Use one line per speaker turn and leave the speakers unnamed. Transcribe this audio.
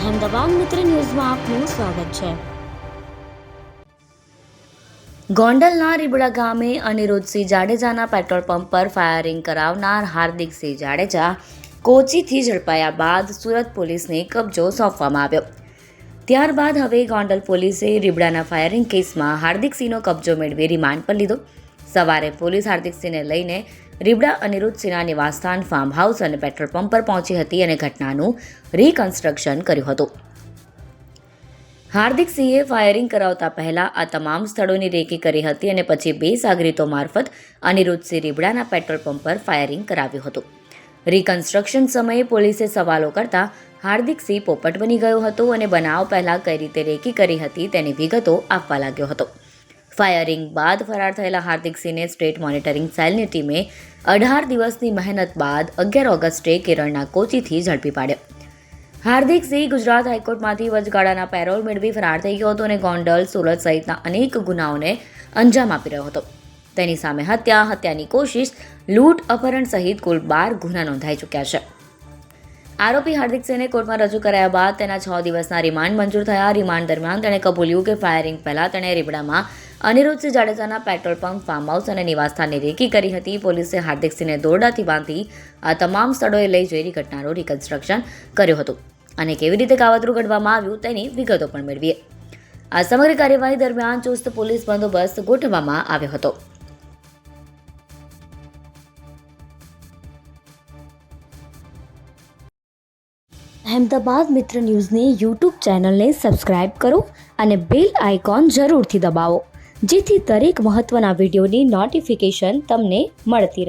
અહેમદાબાદ મિત્ર ન્યૂઝમાં આપનું સ્વાગત છે। ગોંડલના રીબડા ગામે અનિરુદ્ધસિંહ જાડેજાના પેટ્રોલ પંપ પર ફાયરિંગ કરાવનાર હાર્દિકસિંહ જાડેજા કોચીથી ઝડપાયા બાદ સુરત પોલીસને કબજો સોંપવામાં આવ્યો। ત્યારબાદ હવે ગોંડલ પોલીસે રીબડાના ફાયરિંગ કેસમાં હાર્દિકસિંહનો કબજો મેળવી રિમાન્ડ પર લીધો। સવારે પોલીસ હાર્દિકસિંહને લઈને રીબડા અનિરુદ્ધસિંહના નિવાસસ્થાન ફાર્મ હાઉસ અને પેટ્રોલ પંપ પર પહોંચી હતી અને ઘટનાનું રિકન્સ્ટ્રક્શન કર્યું હતું। હાર્દિકસિંહે ફાયરિંગ કરાવતા પહેલા આ તમામ સ્થળોની રેકી કરી હતી અને પછી 2 સાગરીતો મારફત અનિરુદ્ધસિંહ રીબડાના પેટ્રોલ પંપ પર ફાયરિંગ કરાવ્યું હતું। રિકન્સ્ટ્રક્શન સમયે પોલીસે સવાલો કરતા હાર્દિકસિંહ પોપટ બની ગયો હતો અને બનાવ પહેલા કઈ રીતે રેકી કરી હતી તેની વિગતો આપવા લાગ્યો હતો। ફાયરિંગ બાદ ફરાર થયેલા હાર્દિકસિંહને સ્ટેટ મોનિટરિંગ સેલની ટીમે 18 દિવસની મહેનત બાદ 11 ઓગસ્ટે કેરળના કોચીથી ઝડપી પાડ્યો। હાર્દિકસિંહ ગુજરાત હાઈકોર્ટમાંથી વચગાળાના પેરોલ મેળવી ફરાર થઈ ગયો હતો અને ગોંડલ, સુરત સહિતના અનેક ગુનાઓને અંજામ આપી રહ્યો હતો। તેની સામે હત્યાની કોશિશ, લૂંટ, અપહરણ સહિત કુલ 12 ગુના નોંધાઈ ચૂક્યા છે। આરોપી હાર્દિકસિંહને કોર્ટમાં રજૂ કરાયા બાદ તેના 6 દિવસના રિમાન્ડ મંજૂર થયા। રિમાન્ડ દરમિયાન તેણે કબૂલ્યું કે ફાયરિંગ પહેલા તેણે રીબડામાં અનિરુદ્ધસિંહ જાડેજાના પેટ્રોલ પંપ, ફાર્મ હાઉસ અને નિવાસસ્થાનની રેકી કરી હતી। પોલીસે હાર્દિકસિંહને દોરડાથી બાંધી આ તમામ સ્થળોએ લઈ જઈ ઘટનાનું રિકન્સ્ટ્રક્શન કર્યું હતું અને કેવી રીતે કાવતરું ઘડવામાં આવ્યું તેની વિગતો પણ મેળવી। આ સમગ્ર કાર્યવાહી દરમિયાન ચુસ્ત પોલીસ બંદોબસ્ત ગોઠવવામાં આવ્યો હતો। અહેમદાબાદ મિત્ર ન્યૂઝની યુટ્યુબ ચેનલને સબસ્ક્રાઇબ કરો અને બેલ આઇકોન જરૂરથી દબાવો, જેથી દરેક મહત્ત્વના વિડીયોની નોટિફિકેશન તમને મળતી રહે।